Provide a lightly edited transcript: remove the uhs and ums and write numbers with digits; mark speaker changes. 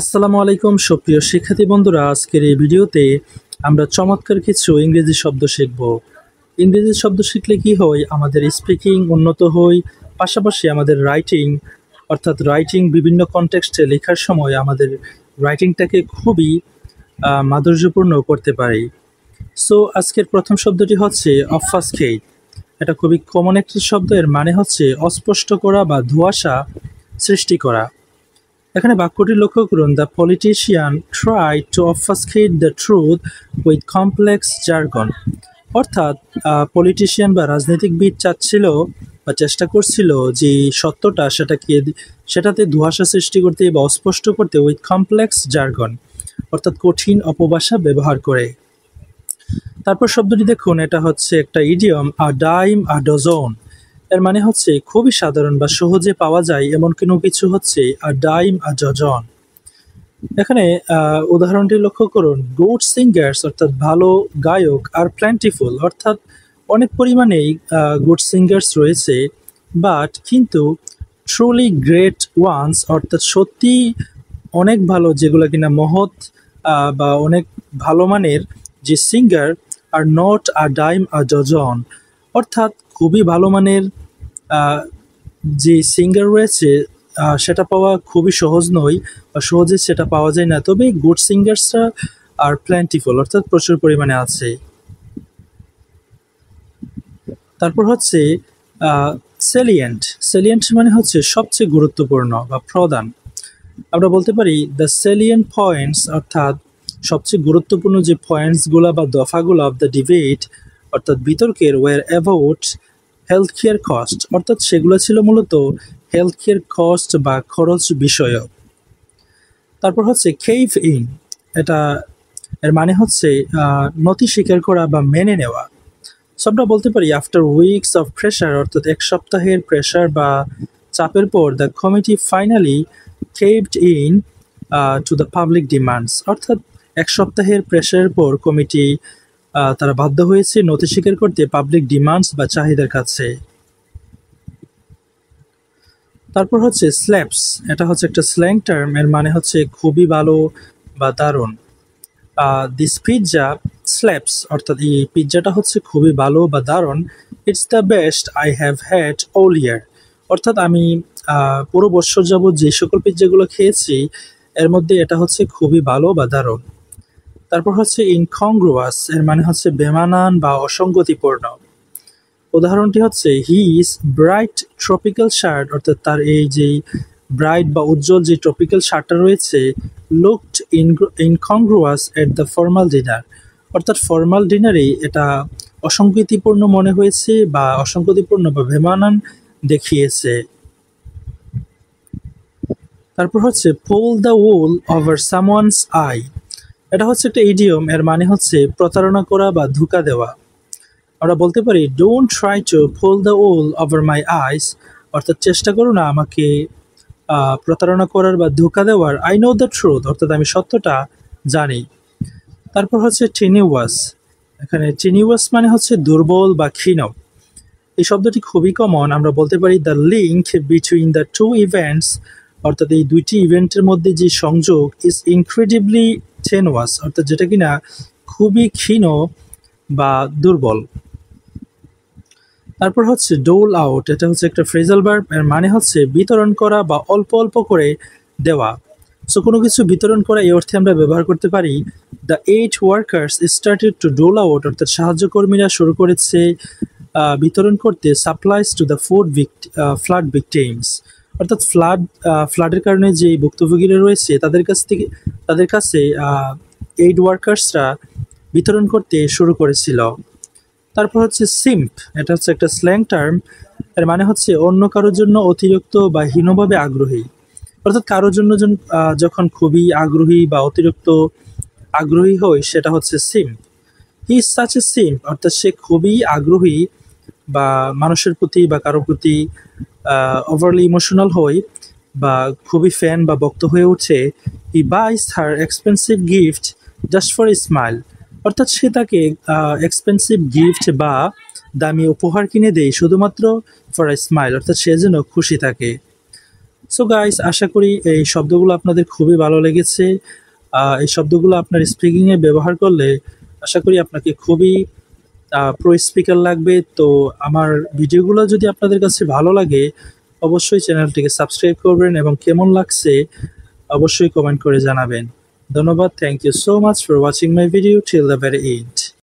Speaker 1: আসসালামু আলাইকুম সুপ্রিয় শিক্ষার্থী বন্ধুরা, আজকের এই ভিডিওতে আমরা চমৎকার কিছু ইংরেজি শব্দ শিখব। ইংরেজি শব্দ শিখলে কি হয়, আমাদের স্পিকিং উন্নত হয়, পাশাপাশি আমাদের রাইটিং রাইটিং বিভিন্ন কনটেক্সটে লেখার সময় আমাদের রাইটিংটাকে খুবই মাধুর্যপূর্ণ করতে পারি। সো আজকের প্রথম শব্দটি হচ্ছে অবফাসকেট। এটা খুবই কমন একটি শব্দ, এর মানে হচ্ছে অস্পষ্ট করা বা ধোঁয়াশা সৃষ্টি করা। এখানে বাক্যটি লক্ষ্য করুন, the politician try to obfuscate the truth with complex jargon. অর্থাৎ পলিটিশিয়ান বা রাজনীতিকবিদ চাচ্ছিল বা চেষ্টা করছিল যে সত্যটা সেটাতে ধোঁয়াশা সৃষ্টি করতে বা অস্পষ্ট করতে উইথ কমপ্লেক্স জার্গন, অর্থাৎ কঠিন অপভাষা ব্যবহার করে। তারপর শব্দটি দেখুন, এটা হচ্ছে একটা ইডিয়ম, আ ডাইম আ ডজন। এর মানে হচ্ছে খুবই সাধারণ বা সহজে পাওয়া যায় এমন কোনো কিছু হচ্ছে আ ডাইম আ ডজন। এখানে উদাহরণটি লক্ষ্য করুন, গুড সিঙ্গার্স অর্থাৎ ভালো গায়ক আর প্ল্যান্টিফুল, অর্থাৎ অনেক পরিমাণেই গুড সিঙ্গার্স রয়েছে, কিন্তু ট্রুলি গ্রেট ওয়ান্স অর্থাৎ সত্যি অনেক ভালো, যেগুলো কিনা মহৎ বা অনেক ভালো মানের যে singer, are not a dime a dozen, অর্থাৎ খুবই ভালো মানের যে সিঙ্গার রয়েছে সেটা পাওয়া খুবই সহজ নয় বা সহজে সেটা পাওয়া যায় না, তবে গুড সিঙ্গার্সরা আর প্ল্যান্টিফুল অর্থাৎ প্রচুর পরিমাণে আছে। তারপর হচ্ছে সেলিয়েন্ট। সেলিয়েন্ট মানে হচ্ছে সবচেয়ে গুরুত্বপূর্ণ বা প্রধান। আমরা বলতে পারি দ্য সেলিয়েন্ট পয়েন্টস, অর্থাৎ সবচেয়ে গুরুত্বপূর্ণ যে পয়েন্টসগুলো বা দফাগুলো অফ দ্য ডিবেট, অর্থাৎ বিতর্কের, were about health care cost, অর্থাৎ সেগুলো ছিল মূলত হেলথ কেয়ার কস্ট বা খরচ বিষয়ক। তারপর হচ্ছে কেভ ইন, এটা এর মানে হচ্ছে নতি স্বীকার করা বা মেনে নেওয়া। সো আমরা বলতে পারি আফটার উইকস অফ প্রেশার, অর্থাৎ এক সপ্তাহের প্রেশার বা চাপের পর the committee finally caved in to the public demands, অর্থাৎ এক সপ্তাহের প্রেশারের পর কমিটি তারা বাধ্য হয়েছে নতি স্বীকার করতে পাবলিক ডিমান্ডস বা চাহিদার কাছে। তারপর হচ্ছে স্ল্যাপস, এটা হচ্ছে একটা স্ল্যাং টার্ম, এর মানে হচ্ছে খুবই ভালো বা দারুণ। দিস পিৎজা স্ল্যাপস, অর্থাৎ এই পিৎজাটা হচ্ছে খুবই ভালো বা দারুণ। It's the best I have had all year, অর্থাৎ আমি পুরো বছর যাবৎ যে সকল পিৎজাগুলো খেয়েছি এর মধ্যে এটা হচ্ছে খুবই ভালো বা দারুণ। তারপর হচ্ছে ইনকংগ্রুয়াস, এর মানে হচ্ছে বেমানান বা অসঙ্গতিপূর্ণ। উদাহরণটি হচ্ছে he is bright tropical shirt, অর্থাৎ তার এই যে ব্রাইট বা উজ্জ্বল যে ট্রপিক্যাল শার্টটা রয়েছে, looked incongruous at the formal dinner, অর্থাৎ ফর্মাল ডিনারে এটা অসঙ্গতিপূর্ণ মনে হয়েছে বা অসঙ্গতিপূর্ণ বা বেমানান দেখিয়েছে। তারপর হচ্ছে pull the wool over someone's eye, এটা হচ্ছে একটা ইডিয়ম, এর মানে হচ্ছে প্রতারণা করা বা ধোঁকা দেওয়া। আমরা বলতে পারি don't try to pull the wool over my eyes, অর্থাৎ চেষ্টা করো না আমাকে প্রতারণা করার বা ধোঁকা দেওয়ার। আই নো দ্য ট্রুথ, অর্থাৎ আমি সত্যটা জানি। তারপর হচ্ছে টিনিউয়াস, এখানে টিনিউয়াস মানে হচ্ছে দুর্বল বা ক্ষীণ। এই শব্দটি খুবই কমন, আমরা বলতে পারি the link between the two events, অর্থাৎ এই দুইটি ইভেন্টের মধ্যে যে সংযোগ ইজ ইনক্রেডিবলি টেনুয়াস, অর্থাৎ যেটা কিনা খুবই ক্ষীণ বা দুর্বল। তারপর হচ্ছে ডোল আউট, এটা হচ্ছে একটা ফ্রেজাল ভার্ব, এর মানে হচ্ছে বিতরণ করা বা অল্প অল্প করে দেওয়া। সো কোনো কিছু বিতরণ করা এই অর্থে আমরা ব্যবহার করতে পারি the 8 workers started to dole out, অর্থাৎ সাহায্যকর্মীরা শুরু করেছে বিতরণ করতে supplies to the flood victims, অর্থাৎ ফ্লাডের কারণে যে ভুক্তভোগীরা রয়েছে তাদের কাছে 8 ওয়ার্কার্সরা বিতরণ করতে শুরু করেছিল। তারপর হচ্ছে সিম্প, এটা হচ্ছে একটা স্ল্যাং টার্ম, এর মানে হচ্ছে অন্য কারোর জন্য অতিরিক্ত বা হীনভাবে আগ্রহী, অর্থাৎ কারোর জন্য যখন খুবই আগ্রহী বা অতিরিক্ত আগ্রহী হয় সেটা হচ্ছে simp. He is such a simp, অর্থাৎ সে খুবই আগ্রহী বা মানুষের প্রতি বা কারোর প্রতি ওভারলি ইমোশনাল হয় বা খুবই ফ্যান বা ভক্ত হয়ে ওঠে। He buys her expensive gift just for a smile, অর্থাৎ সে তাকে এক্সপেন্সিভ গিফট বা দামি উপহার কিনে দেয় শুধুমাত্র ফর এ স্মাইল, অর্থাৎ সে যেন খুশি থাকে। সো গাইস, আশা করি এই শব্দগুলো আপনাদের খুবই ভালো লেগেছে। এই শব্দগুলো আপনার স্পিকিংয়ে ব্যবহার করলে আশা করি আপনাকে খুবই প্রো স্পিকার লাগবে। তো আমার ভিডিওগুলো যদি আপনাদের কাছে ভালো লাগে, অবশ্যই চ্যানেলটিকে সাবস্ক্রাইব করবেন এবং কেমন লাগছে অবশ্যই কমেন্ট করে জানাবেন। ধন্যবাদ। Thank you so much for watching my video till the very and.